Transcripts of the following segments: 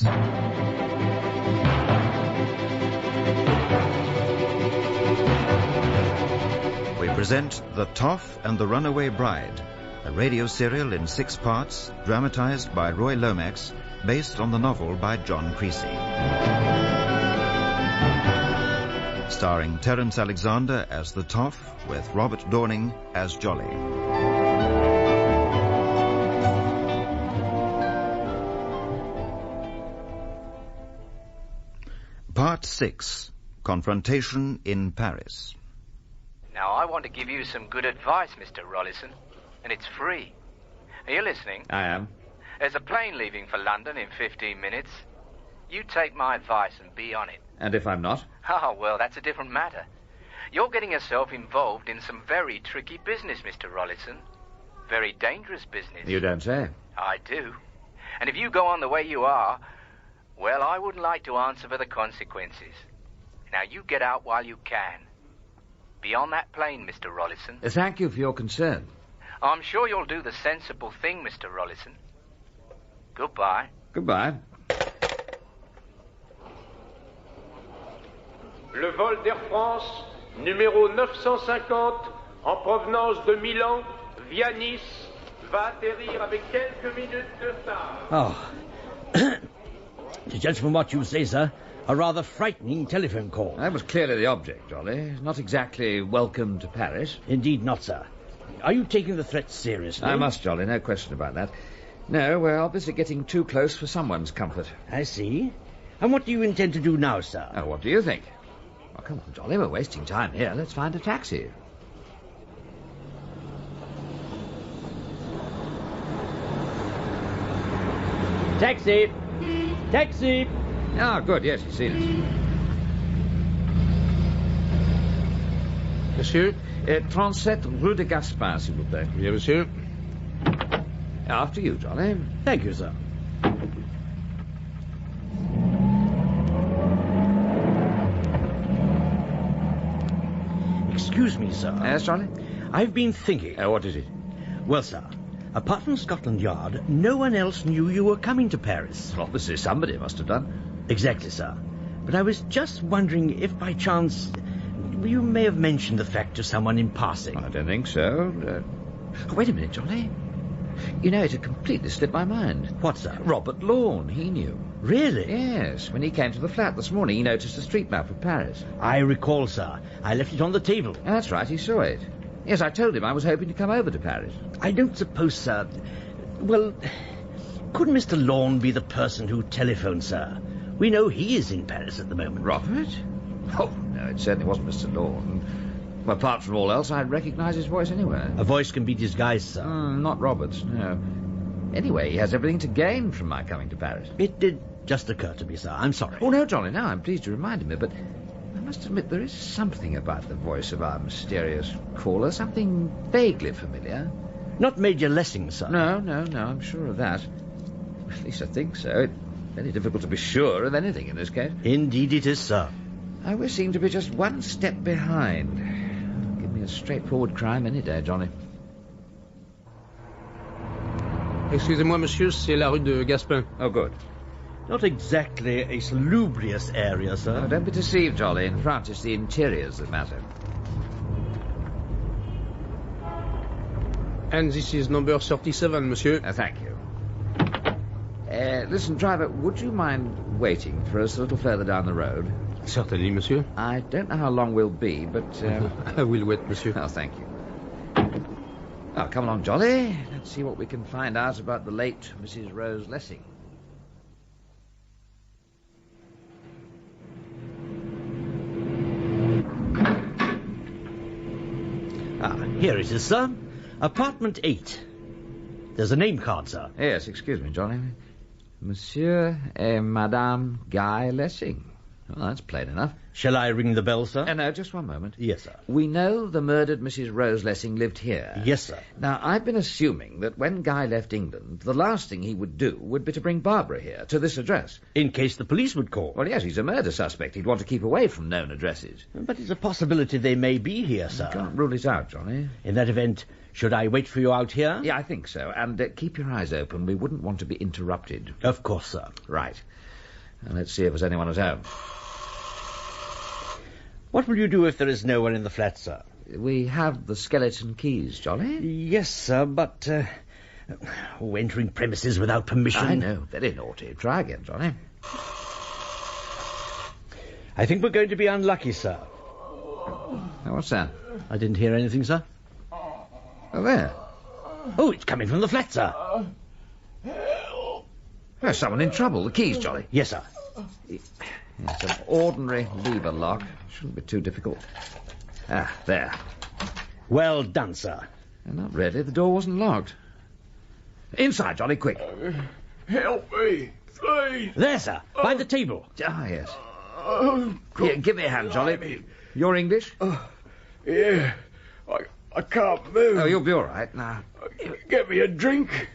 We present The Toff and the Runaway Bride, a radio serial in 6 parts, dramatized by Roy Lomax, based on the novel by John Creasy. Starring Terence Alexander as the Toff, with Robert Dorning as Jolly. Part 6, Confrontation in Paris. Now, I want to give you some good advice, Mr. Rollison, and it's free. Are you listening? I am. There's a plane leaving for London in 15 minutes. You take my advice and be on it. And if I'm not? Oh, well, that's a different matter. You're getting yourself involved in some very tricky business, Mr. Rollison. Very dangerous business. You don't say. I do. And if you go on the way you are, well, I wouldn't like to answer for the consequences. Now, you get out while you can. Be on that plane, Mr. Rollison. Thank you for your concern. I'm sure you'll do the sensible thing, Mr. Rollison. Goodbye. Goodbye. Le vol d'Air France, numéro 950, en provenance de Milan, via Nice, va atterrir avec quelques minutes de retard. Oh. To judge from what you say, sir, a rather frightening telephone call. That was clearly the object, Jolly. Not exactly welcome to Paris. Indeed not, sir. Are you taking the threat seriously? I must, Jolly, no question about that. No, we're obviously getting too close for someone's comfort. I see. And what do you intend to do now, sir? Oh, what do you think? Oh, come on, Jolly, we're wasting time here. Let's find a taxi. Taxi! Taxi! Ah, good, yes, he's seen us. Monsieur? 37 Rue de Gaspin, s'il vous plaît. Oui, monsieur. After you, Jolly. Thank you, sir. Excuse me, sir. Yes, Jolly? I've been thinking. What is it? Well, sir, apart from Scotland Yard, no one else knew you were coming to Paris. Obviously somebody must have done. Exactly, sir. But I was just wondering if by chance you may have mentioned the fact to someone in passing. I don't think so. Wait a minute, Jolly. You know, it had completely slipped my mind. What, sir? Robert Lawn, he knew. Really? Yes, when he came to the flat this morning, he noticed a street map of Paris. I recall, sir. I left it on the table. That's right, he saw it. Yes, I told him I was hoping to come over to Paris. I don't suppose, sir... Well, could Mr. Lawn be the person who telephoned, sir? We know he is in Paris at the moment. Robert? Oh, no, it certainly wasn't Mr. Lawn. Apart from all else, I'd recognise his voice anywhere. A voice can be disguised, sir. Not Robert's, no. Anyway, he has everything to gain from my coming to Paris. It did just occur to me, sir. I'm sorry. Oh, no, Johnny, no, I'm pleased you reminded me, but I must admit there is something about the voice of our mysterious caller, something vaguely familiar. Not Major Lessing, sir? No, I'm sure of that. At least I think so. It's very difficult to be sure of anything in this case. Indeed it is, sir. We seem to be just one step behind. Give me a straightforward crime any day, Johnny. Excusez-moi, monsieur, c'est la rue de Gaspin. Oh, good. Not exactly a salubrious area, sir. Oh, don't be deceived, Jolly. In France, it's the interiors that matter. And this is number 37, monsieur. Thank you. Listen, driver, would you mind waiting for us a little further down the road? Certainly, monsieur. I don't know how long we'll be, but... I will wait, monsieur. Oh, thank you. Now, come along, Jolly. Let's see what we can find out about the late Mrs. Rose Lessing. Here it is, sir. Apartment 8. There's a name card, sir. Yes, excuse me, Johnny. Monsieur et Madame Guy Lessing. Well, that's plain enough. Shall I ring the bell, sir? No, just one moment. Yes, sir. We know the murdered Mrs. Rose Lessing lived here. Yes, sir. Now, I've been assuming that when Guy left England, the last thing he would do would be to bring Barbara here, to this address. In case the police would call. Well, yes, he's a murder suspect. He'd want to keep away from known addresses. But it's a possibility they may be here, sir. You can't rule it out, Johnny. In that event, should I wait for you out here? Yeah, I think so. And keep your eyes open. We wouldn't want to be interrupted. Of course, sir. Right. Let's see if there's anyone at home. What will you do if there is no one in the flat, sir? We have the skeleton keys, Jolly. Yes, sir, but... entering premises without permission... I know. Very naughty. Try again, Jolly. I think we're going to be unlucky, sir. Now, what's that? I didn't hear anything, sir. Oh, there. Oh, it's coming from the flat, sir. There's someone in trouble. The keys, Jolly. Yes, sir. It's an ordinary lever lock. Shouldn't be too difficult. Ah, there. Well done, sir. Not really. The door wasn't locked. Inside, Jolly, quick. Help me, please. There, sir. By the table. Ah, yes. Here, give me a hand, Jolly. You're English? Yeah, I can't move. Oh, you'll be all right. Now, Get me a drink.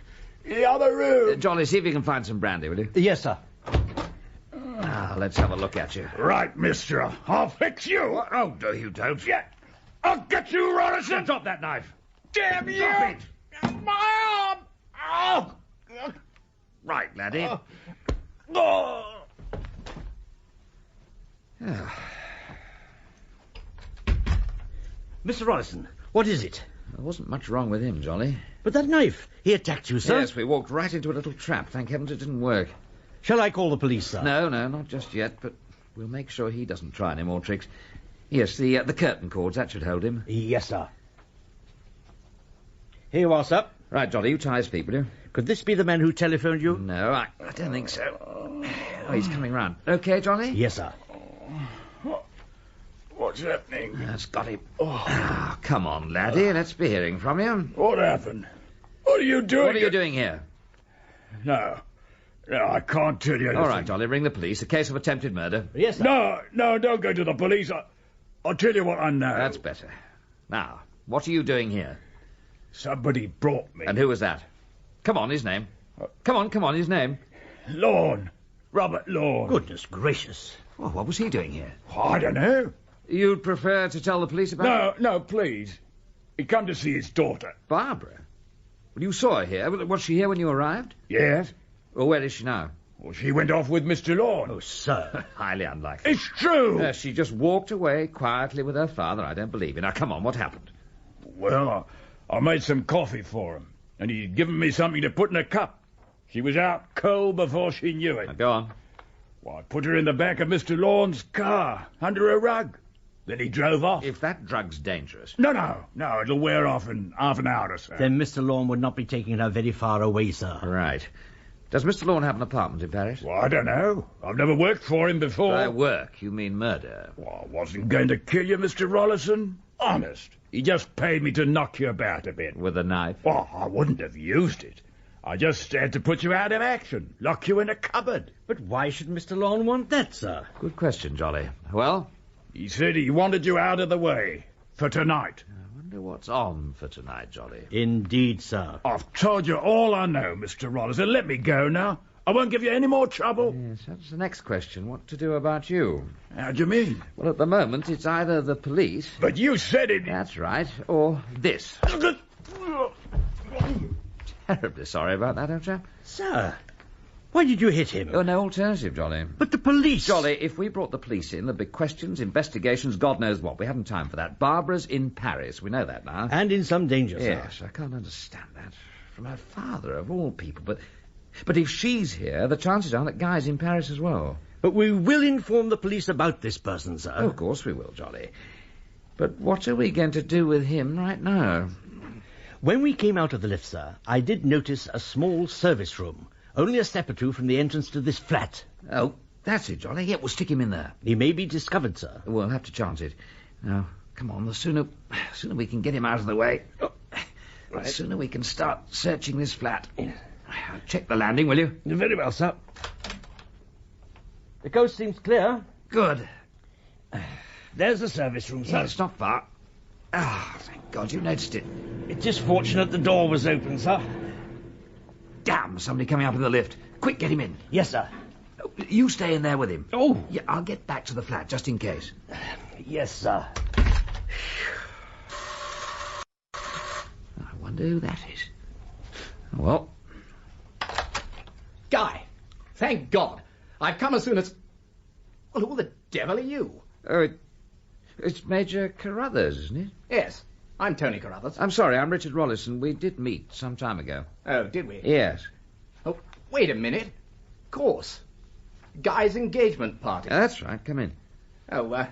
The other room. Jolly, see if you can find some brandy, will you? Yes, sir. Now, let's have a look at you. Right, mister. I'll fix you. Oh, no, you don't. Yeah. I'll get you, Rollison. Drop that knife. Damn you. Drop it. My arm. Oh. Right, laddie. Oh. Mr. Rollison, what is it? There wasn't much wrong with him, Jolly. But that knife. He attacked you, sir. Yes, we walked right into a little trap. Thank heavens it didn't work. Shall I call the police, sir? No, not just yet, but we'll make sure he doesn't try any more tricks. Yes, the curtain cords, that should hold him. Yes, sir. Here you are, sir. Right, Jolly, you tie his feet, will you? Could this be the man who telephoned you? No, I don't think so. Oh, he's coming round. Okay, Jolly? Yes, sir. What's happening? That's got him. Oh, come on, laddie. Let's be hearing from you. What happened? What are you doing? What are you doing here? No, I can't tell you anything. All right, Jolly, ring the police. A case of attempted murder. Yes, sir. No, don't go to the police. I'll tell you what I know. That's better. Now, what are you doing here? Somebody brought me. And who was that? Come on, his name. Come on, his name. Lorne. Robert Lorne. Goodness gracious. Well, what was he doing here? I don't know. You'd prefer to tell the police about... No, please. He come to see his daughter. Barbara? Well, you saw her here. Was she here when you arrived? Yes. Well, where is she now? Well, she went off with Mr. Lorne. Oh, sir. Highly unlikely. It's true. She just walked away quietly with her father. I don't believe it. Now, come on, what happened? Well, I made some coffee for him, and he'd given me something to put in a cup. She was out cold before she knew it. Now, go on. Well, I put her in the back of Mr. Lorne's car, under a rug. Then he drove off. If that drug's dangerous... No, it'll wear off in half an hour or so. Then Mr. Lorne would not be taking her very far away, sir. Right. Does Mr. Lorne have an apartment in Paris? Well, I don't know. I've never worked for him before. By work, you mean murder. Well, I wasn't going to kill you, Mr. Rollison. Honest. He just paid me to knock you about a bit. With a knife? Well, I wouldn't have used it. I just had to put you out of action, lock you in a cupboard. But why should Mr. Lorne want that, sir? Good question, Jolly. Well? He said he wanted you out of the way. For tonight. I wonder what's on for tonight, Jolly. Indeed, sir. I've told you all I know, Mr. Rollison. Let me go now. I won't give you any more trouble. Yes, that's the next question. What to do about you? How do you mean? Well, at the moment, it's either the police... But you said it... That's right. Or this. Terribly sorry about that, old chap. Sir, why did you hit him? Oh, no alternative, Jolly. But the police... Jolly, if we brought the police in, there'd be questions, investigations, God knows what. We haven't time for that. Barbara's in Paris. We know that now. And in some danger, sir. Yes, I can't understand that. From her father, of all people. But if she's here, the chances are that Guy's in Paris as well. But we will inform the police about this person, sir. Oh, of course we will, Jolly. But what are we going to do with him right now? When we came out of the lift, sir, I did notice a small service room, only a step or two from the entrance to this flat. Oh, that's it, Jolly. Yeah, we'll stick him in there. He may be discovered, sir. We'll have to chance it. Now, come on, the sooner we can get him out of the way, the sooner we can start searching this flat. Check the landing, will you? Very well, sir. The coast seems clear. Good. There's the service room, sir. It's not far. Ah, thank God you noticed it. It's just fortunate the door was open, sir. Damn, somebody coming up in the lift. Quick, get him in. Yes, sir. You stay in there with him. Oh. Yeah, I'll get back to the flat, just in case. Yes, sir. I wonder who that is. Well... Guy, thank God. I've come as soon as... Well, who the devil are you? Oh, it's Major Carruthers, isn't it? Yes, I'm Tony Carruthers. I'm sorry, I'm Richard Rollison. We did meet some time ago. Oh, did we? Yes. Oh, wait a minute. Of course. Guy's engagement party. That's right, come in. Oh,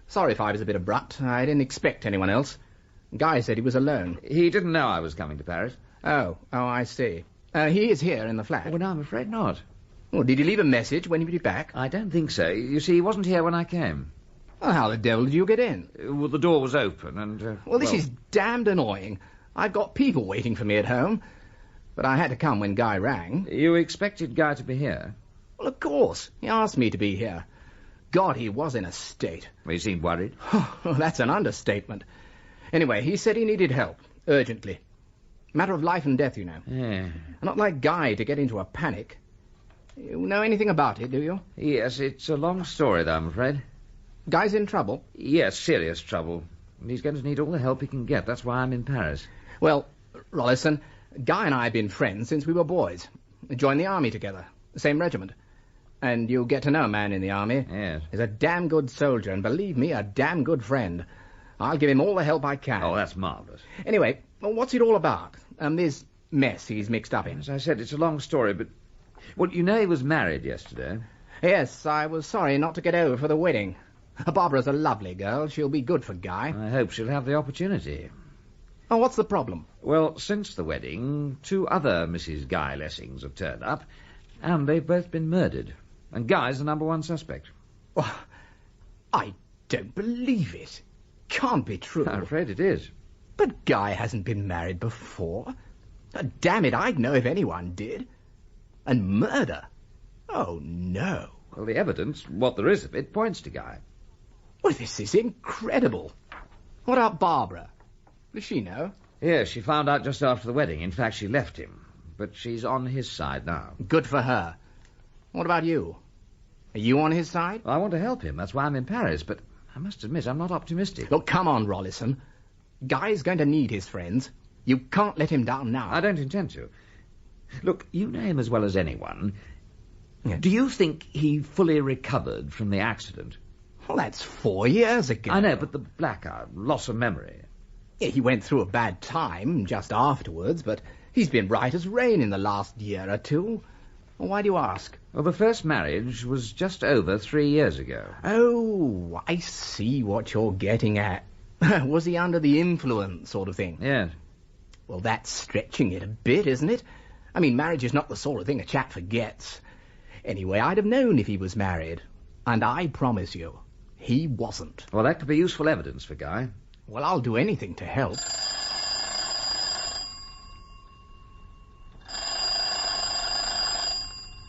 sorry if I was a bit abrupt. I didn't expect anyone else. Guy said he was alone. He didn't know I was coming to Paris. Oh, I see. He is here in the flat. Well, no, I'm afraid not. Well, did he leave a message when he'd be back? I don't think so. You see, he wasn't here when I came. Well, how the devil did you get in? Well, the door was open and... Well, this is damned annoying. I've got people waiting for me at home. But I had to come when Guy rang. You expected Guy to be here? Well, of course. He asked me to be here. God, he was in a state. Well, he seemed worried. Well, that's an understatement. Anyway, he said he needed help, urgently. Matter of life and death, you know. Yeah. Not like Guy to get into a panic. You know anything about it, do you? Yes, it's a long story, though, I'm afraid. Guy's in trouble? Yes, serious trouble. And he's going to need all the help he can get. That's why I'm in Paris. Well, Rollison, Guy and I have been friends since we were boys. We joined the army together, the same regiment. And you get to know a man in the army. Yes. He's a damn good soldier, and believe me, a damn good friend. I'll give him all the help I can. Oh, that's marvellous. Anyway, what's it all about? This mess he's mixed up in. As I said, it's a long story, but... Well, you know he was married yesterday. Yes, I was sorry not to get over for the wedding. Barbara's a lovely girl. She'll be good for Guy. I hope she'll have the opportunity. Oh, what's the problem? Well, since the wedding, 2 other Mrs. Guy Lessings have turned up, and they've both been murdered. And Guy's the number 1 suspect. Oh, I don't believe it. Can't be true. I'm afraid it is. But Guy hasn't been married before. Damn it, I'd know if anyone did. And murder? Oh, no. Well, the evidence, what there is of it, points to Guy. Well, this is incredible. What about Barbara? Does she know? Yes, she found out just after the wedding. In fact, she left him. But she's on his side now. Good for her. What about you? Are you on his side? Well, I want to help him. That's why I'm in Paris. But I must admit, I'm not optimistic. Look, come on, Rollison. Guy's going to need his friends. You can't let him down now. I don't intend to. Look, you know him as well as anyone. Yeah. Do you think he fully recovered from the accident? Well, that's 4 years ago. I know, but the blackout, loss of memory. Yeah, he went through a bad time just afterwards, but he's been right as rain in the last year or two. Well, why do you ask? Well, the first marriage was just over 3 years ago. Oh, I see what you're getting at. Was he under the influence, sort of thing? Yes. Well, that's stretching it a bit, isn't it? I mean, marriage is not the sort of thing a chap forgets. Anyway, I'd have known if he was married. And I promise you, he wasn't. Well, that could be useful evidence for Guy. Well, I'll do anything to help.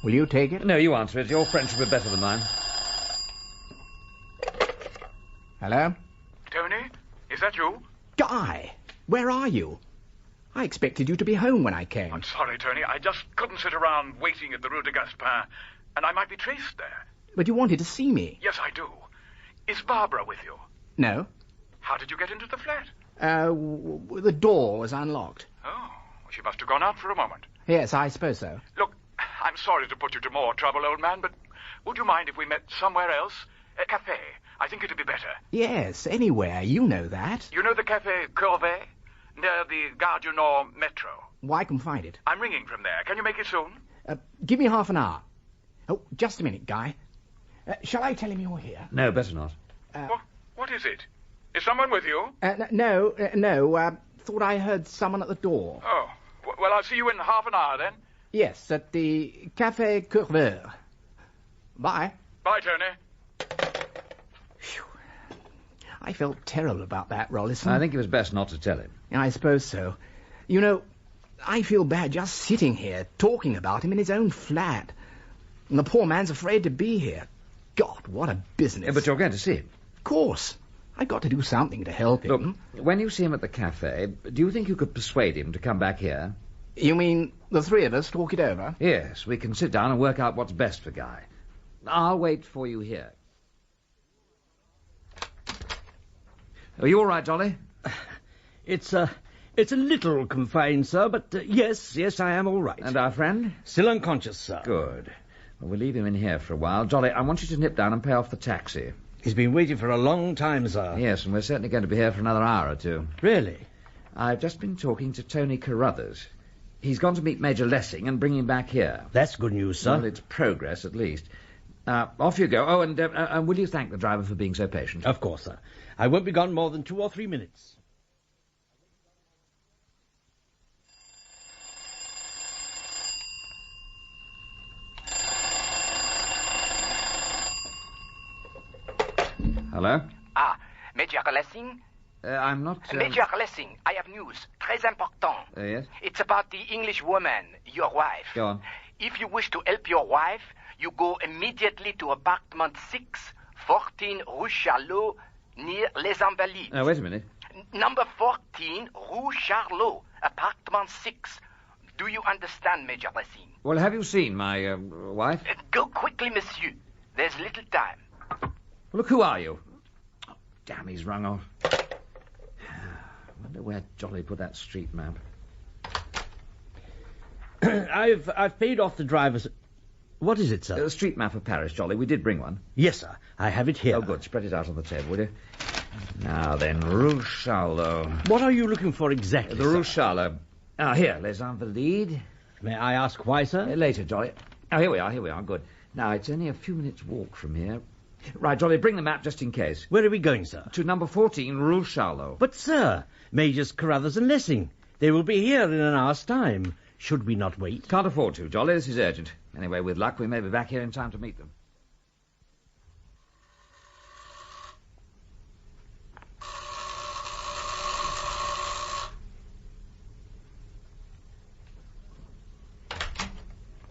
Will you take it? No, you answer it. Your French will be better than mine. Hello? Tony, is that you? Guy, where are you? I expected you to be home when I came. I'm sorry, Tony. I just couldn't sit around waiting at the Rue de Gaspin, and I might be traced there. But you wanted to see me. Yes, I do. Is Barbara with you? No. How did you get into the flat? The door was unlocked. Oh, well, she must have gone out for a moment. Yes, I suppose so. Look, I'm sorry to put you to more trouble, old man, but would you mind if we met somewhere else? A cafe. I think it'd be better. Yes, anywhere. You know that. You know the Café Corvée? Near the Gare du Nord metro. Well, I can find it. I'm ringing from there. Can you make it soon? Give me half an hour. Oh, just a minute, Guy. Shall I tell him you're here? No, better not. What is it? Is someone with you? No. Thought I heard someone at the door. Oh, well, I'll see you in half an hour, then. Yes, at the Café Corvée. Bye. Bye, Tony. Phew. I felt terrible about that, Rollison. I think it was best not to tell him. I suppose so. You know, I feel bad just sitting here, talking about him in his own flat. And the poor man's afraid to be here. God, what a business. Yeah, but you're going to see him. Of course. I've got to do something to help him. Look, when you see him at the cafe, do you think you could persuade him to come back here? You mean the 3 of us talk it over? Yes, we can sit down and work out what's best for Guy. I'll wait for you here. Are you all right, Dolly? It's a little confined, sir, but yes, I am all right. And our friend? Still unconscious, sir. Good. Well, we'll leave him in here for a while. Jolly, I want you to nip down and pay off the taxi. He's been waiting for a long time, sir. Yes, and we're certainly going to be here for another hour or two. Really? I've just been talking to Tony Carruthers. He's gone to meet Major Lessing and bring him back here. That's good news, sir. Well, it's progress, at least. Off you go. Oh, and will you thank the driver for being so patient? Of course, sir. I won't be gone more than 2 or 3 minutes. Hello? Major Lessing? I'm not... Major Lessing, I have news. Très important. Yes? It's about the English woman, your wife. Go on. If you wish to help your wife, you go immediately to apartment 6, 14 Rue Charlot, near Les Invalides. Wait a minute. Number 14, Rue Charlot, apartment 6. Do you understand, Major Lessing? Well, have you seen my wife? Go quickly, monsieur. There's little time. Well, look, who are you? Oh, damn, he's rung off. Wonder where Jolly put that street map. I've paid off the driver's... What is it, sir? A street map of Paris, Jolly. We did bring one. Yes, sir. I have it here. Oh, good. Spread it out on the table, will you? Now then, Rue Charlot. What are you looking for exactly, The Rue Charlot. Here, Les Invalides. May I ask why, sir? Later, Jolly. Oh, here we are, good. Now, it's only a few minutes' walk from here. Right, Jolly, bring the map just in case. Where are we going, sir? To number 14, Rue Charlot. But, sir, Majors Carruthers and Lessing. They will be here in an hour's time. Should we not wait? Can't afford to, Jolly. This is urgent. Anyway, with luck, we may be back here in time to meet them.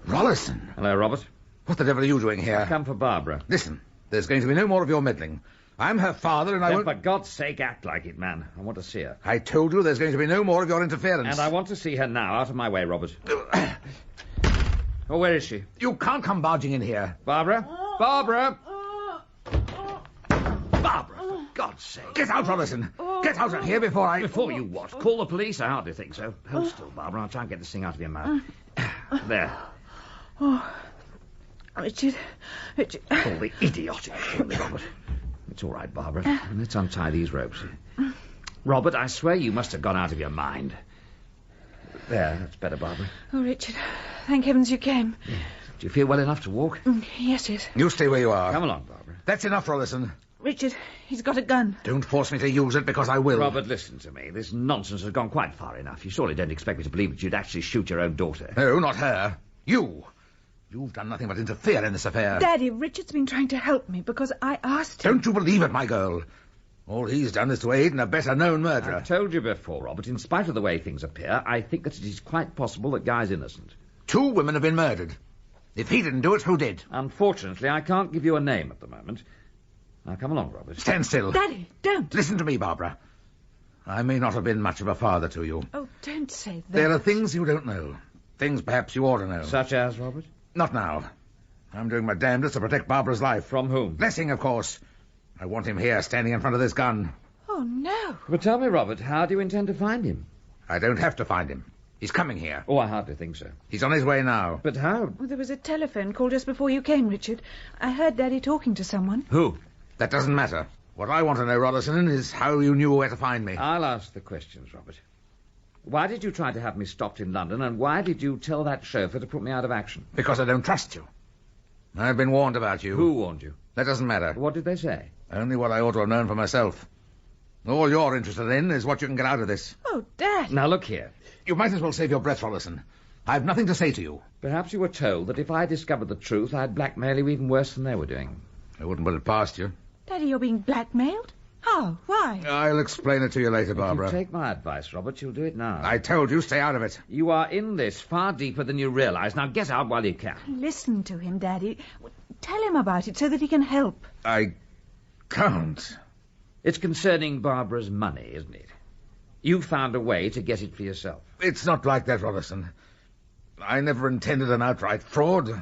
Rollison! Hello, Robert. What the devil are you doing here? I've come for Barbara. Listen, there's going to be no more of your meddling. I'm her father, and I Then won't... for God's sake, act like it, man. I want to see her. I told you there's going to be no more of your interference. And I want to see her now. Out of my way, Robert. Oh, where is she? You can't come barging in here. Barbara? Barbara! Barbara, for God's sake. Get out, Rollison. Get out of here before I... Before you what? Call the police? I hardly think so. Hold still, Barbara. I'll try and get this thing out of your mouth. There. Oh, Richard. Oh, the idiotic thing, Robert. It's all right, Barbara. Let's untie these ropes. Robert, I swear you must have gone out of your mind. There, that's better, Barbara. Oh, Richard, thank heavens you came. Yeah. Do you feel well enough to walk? Yes. You stay where you are. Come along, Barbara. That's enough, Rollison. Richard, he's got a gun. Don't force me to use it, because I will. Robert, listen to me. This nonsense has gone quite far enough. You surely don't expect me to believe that you'd actually shoot your own daughter. No, not her. You. You've done nothing but interfere in this affair. Daddy, Richard's been trying to help me because I asked him. Don't you believe it, my girl? All he's done is to aid in a better-known murderer. I've told you before, Robert, in spite of the way things appear, I think that it is quite possible that Guy's innocent. 2 women have been murdered. If he didn't do it, who did? Unfortunately, I can't give you a name at the moment. Now, come along, Robert. Stand still. Daddy, don't. Listen to me, Barbara. I may not have been much of a father to you. Oh, don't say that. There are things you don't know. Things perhaps you ought to know. Such as, Robert? Not now. I'm doing my damnedest to protect Barbara's life. From whom? Lessing, of course. I want him here, standing in front of this gun. Oh, no. But tell me, Robert, how do you intend to find him? I don't have to find him. He's coming here. Oh, I hardly think so. He's on his way now. But how? Well, there was a telephone call just before you came, Richard. I heard Daddy talking to someone. Who? That doesn't matter. What I want to know, Rollison, is how you knew where to find me. I'll ask the questions, Robert. Why did you try to have me stopped in London, and why did you tell that chauffeur to put me out of action? Because I don't trust you. I've been warned about you. Who warned you? That doesn't matter. What did they say? Only what I ought to have known for myself. All you're interested in is what you can get out of this. Oh, Dad. Now, look here. You might as well save your breath, Rollison. I've nothing to say to you. Perhaps you were told that if I discovered the truth, I'd blackmail you even worse than they were doing. I wouldn't put it past you. Daddy, you're being blackmailed? How? Why? I'll explain it to you later, Barbara. If you take my advice, Robert, you'll do it now. I told you, stay out of it. You are in this far deeper than you realize. Now get out while you can. Listen to him, Daddy. Tell him about it so that he can help. I can't. It's concerning Barbara's money, isn't it? You found a way to get it for yourself. It's not like that, Rollison. I never intended an outright fraud.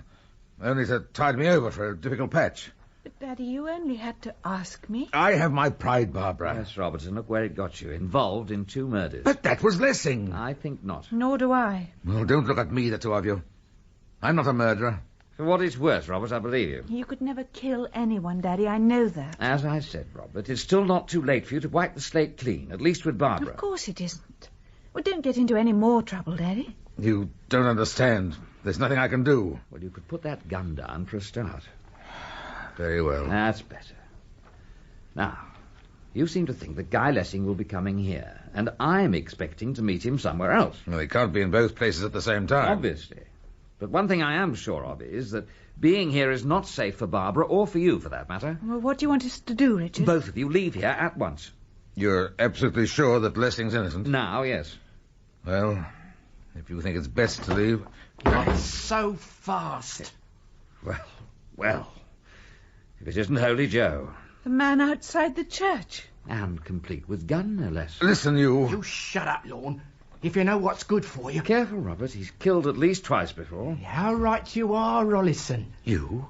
Only to tide me over for a difficult patch. But, Daddy, you only had to ask me. I have my pride, Barbara. Yes, Robertson, look where it got you. Involved in 2 murders. But that was Lessing. I think not. Nor do I. Well, don't look at me, the 2 of you. I'm not a murderer. For what it's worth, Robert, I believe you. You could never kill anyone, Daddy. I know that. As I said, Robert, it's still not too late for you to wipe the slate clean, at least with Barbara. Of course it isn't. Well, don't get into any more trouble, Daddy. You don't understand. There's nothing I can do. Well, you could put that gun down for a start. Very well. That's better. Now, you seem to think that Guy Lessing will be coming here, and I'm expecting to meet him somewhere else. Well, he can't be in both places at the same time. Obviously. But one thing I am sure of is that being here is not safe for Barbara, or for you, for that matter. Well, what do you want us to do, Richard? Both of you leave here at once. You're absolutely sure that Lessing's innocent? Now, yes. Well, if you think it's best to leave... Not so fast. Well. If it isn't Holy Joe. The man outside the church. And complete with gun, no less. Listen, you... You shut up, Lorne. If you know what's good for you. Careful, Robert. He's killed at least twice before. How right you are, Rollison. You?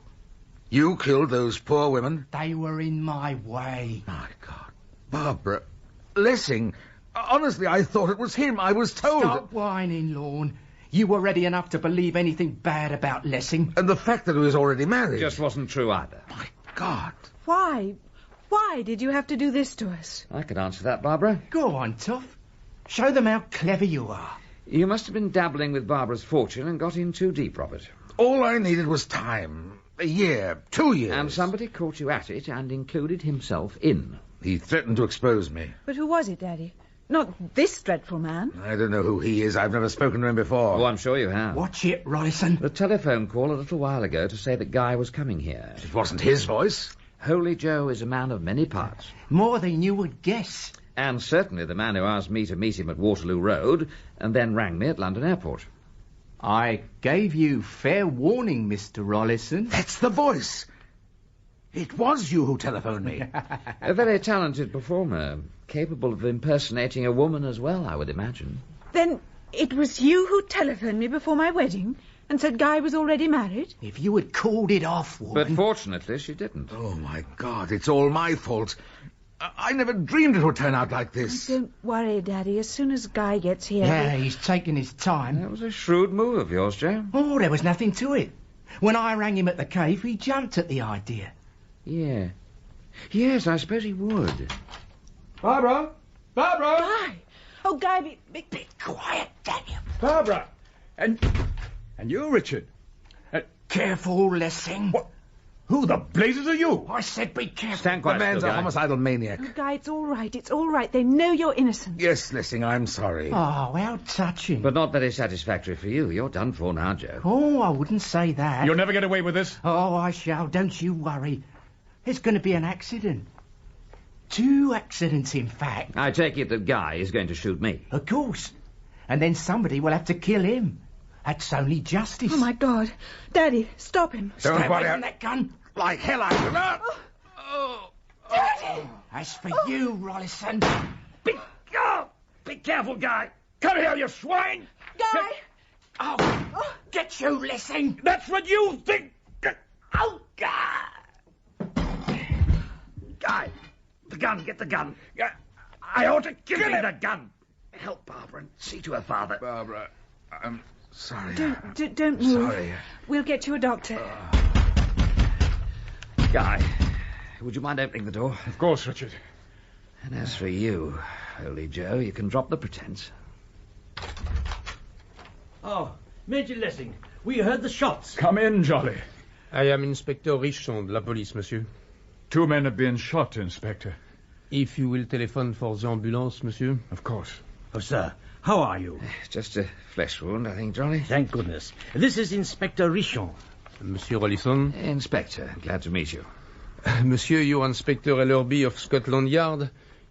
You killed those poor women? They were in my way. My God. Barbara. Lessing. Honestly, I thought it was him. I was told... Stop whining, Lorne. You were ready enough to believe anything bad about Lessing. And the fact that he was already married. Just wasn't true either. My God. Why? Why did you have to do this to us? I could answer that, Barbara. Go on, Toff. Show them how clever you are. You must have been dabbling with Barbara's fortune and got in too deep, Robert. All I needed was time. A year, 2 years. And somebody caught you at it and included himself in. He threatened to expose me. But who was it, Daddy? Not this dreadful man. I don't know who he is. I've never spoken to him before. Oh, I'm sure you have. Watch it, Rollison. The telephone call a little while ago to say that Guy was coming here. It wasn't his voice. Holy Joe is a man of many parts. More than you would guess. And certainly the man who asked me to meet him at Waterloo Road and then rang me at London Airport. I gave you fair warning, Mr. Rollison. That's the voice. It was you who telephoned me. A very talented performer, capable of impersonating a woman as well, I would imagine. Then it was you who telephoned me before my wedding and said Guy was already married? If you had called it off, woman... But fortunately, she didn't. Oh, my God, it's all my fault. I never dreamed it would turn out like this. Don't worry, Daddy. As soon as Guy gets here... Yeah, he's taking his time. That was a shrewd move of yours, Joe. Oh, there was nothing to it. When I rang him at the cave, he jumped at the idea. Yeah. Yes, I suppose he would. Barbara! Barbara! Guy! Oh, Guy, Be quiet, damn you. Barbara! And you, Richard? Careful, Lessing. What? Who the blazes are you? I said be careful. Stand The quiet, man's still, a Guy. homicidal maniac. Oh, Guy, it's all right. It's all right. They know you're innocent. Yes, Lessing, I'm sorry. Oh, how touching. But not very satisfactory for you. You're done for now, Joe. Oh, I wouldn't say that. You'll never get away with this. Oh, I shall. Don't you worry. There's going to be an accident. 2 accidents, in fact. I take it that Guy is going to shoot me. Of course. And then somebody will have to kill him. That's only justice. Oh, my God. Daddy, stop him. Stay Don't away worry. from that gun. Like hell I will. Oh. Daddy! As for you, Rollison... Be careful, Guy. Come here, you swine. Guy! Oh, get you, Lessing. That's what you think. Oh, God. Guy! The gun, get the gun. I ought to give Give you me the the gun. Help Barbara and see to her father. Barbara, I'm sorry. Don't move. Sorry. We'll get you a doctor. Guy, would you mind opening the door? Of course, Richard. And as for you, Holy Joe, you can drop the pretense. Oh, Major Lessing, we heard the shots. Come in, Jolly. I am Inspector Richard de la police, monsieur. 2 men have been shot, Inspector. If you will telephone for the ambulance, monsieur. Of course. Oh, sir, how are you? Just a flesh wound, I think, Johnny. Thank goodness. This is Inspector Richard. Monsieur Rollison. Inspector, glad to meet you. Monsieur, you Inspector Ellerby of Scotland Yard.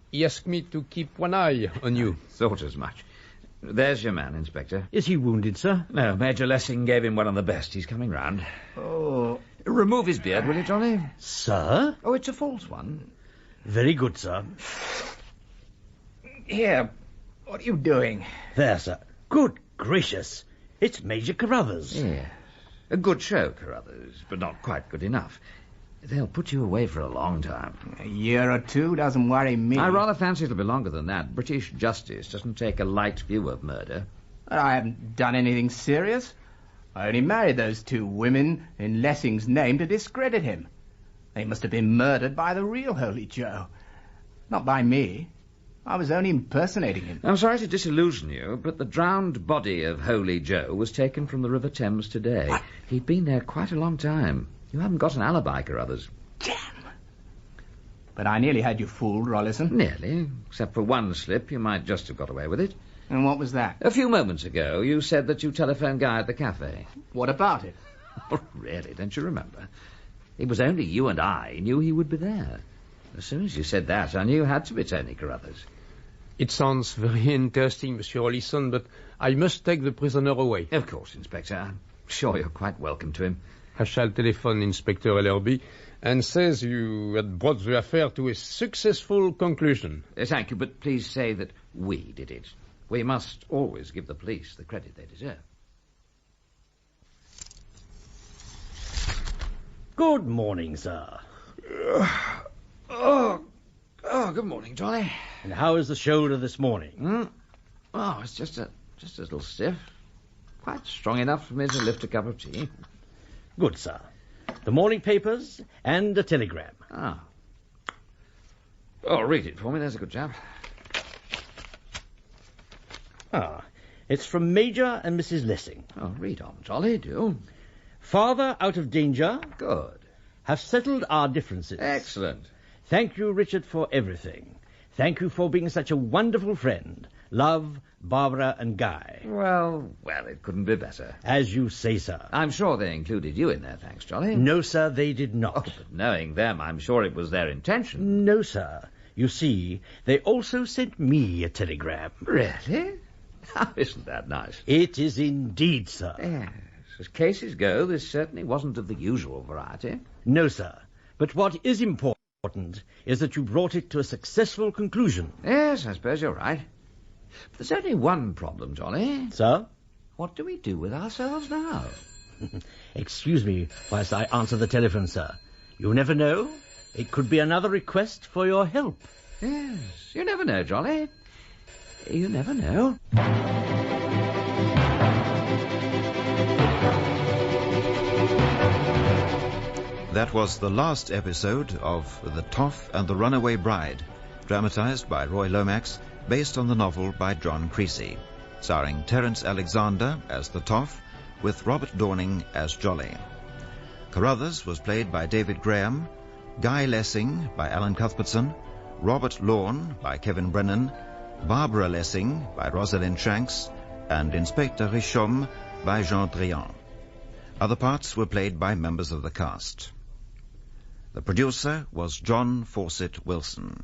He asked me to keep one eye on you. Thought as much. There's your man, Inspector. Is he wounded, sir? No, Major Lessing gave him one of the best. He's coming round. Oh. Remove his beard, will you, Johnny? Sir? Oh, it's a false one. Very good, sir. Here, what are you doing? There, sir. Good gracious. It's Major Carruthers. Yeah. A good show, Carruthers, but not quite good enough. They'll put you away for a long time. A year or 2 doesn't worry me. I rather fancy it'll be longer than that. British justice doesn't take a light view of murder. I haven't done anything serious. I only married those two women in Lessing's name to discredit him. They must have been murdered by the real Holy Joe. Not by me. I was only impersonating him. I'm sorry to disillusion you, but the drowned body of Holy Joe was taken from the River Thames today. What? He'd been there quite a long time. You haven't got an alibi, Carruthers. Damn! But I nearly had you fooled, Rollison. Nearly. Except for one slip, you might just have got away with it. And what was that? A few moments ago, you said that you telephoned Guy at the cafe. What about it? Oh, really, don't you remember? It was only you and I knew he would be there. As soon as you said that, I knew it had to be Tony Carruthers. It sounds very interesting, Monsieur Rollison, but I must take the prisoner away. Of course, Inspector. I'm sure you're quite welcome to him. I shall telephone Inspector Ellerby and says you had brought the affair to a successful conclusion. Thank you, but please say that we did it. We must always give the police the credit they deserve. Good morning, sir. Oh, good morning, Jolly. And how is the shoulder this morning? Oh, it's just a little stiff. Quite strong enough for me to lift a cup of tea. Good, sir. The morning papers and a telegram. Ah. Oh, read it for me. There's a good chap. It's from Major and Mrs. Lessing. Oh, read on, Jolly, do. Father out of danger. Good. Have settled our differences. Excellent. Thank you, Richard, for everything. Thank you for being such a wonderful friend. Love, Barbara and Guy. Well, it couldn't be better. As you say, sir. I'm sure they included you in their thanks, Jolly. No, sir, they did not. Oh, but knowing them, I'm sure it was their intention. No, sir. You see, they also sent me a telegram. Really? Oh, isn't that nice? It is indeed, sir. Yes. As cases go, this certainly wasn't of the usual variety. No, sir. But what is important is that you brought it to a successful conclusion. Yes, I suppose you're right. But there's only one problem, Jolly. Sir? What do we do with ourselves now? Excuse me whilst I answer the telephone, sir. You never know. It could be another request for your help. Yes, you never know, Jolly. You never know. That was the last episode of The Toff and the Runaway Bride, dramatized by Roy Lomax, based on the novel by John Creasy, starring Terence Alexander as the Toff, with Robert Dorning as Jolly. Carruthers was played by David Graham, Guy Lessing by Alan Cuthbertson, Robert Lorne by Kevin Brennan, Barbara Lessing by Rosalind Shanks, and Inspector Richomme by Jean Drian. Other parts were played by members of the cast. The producer was John Fawcett Wilson.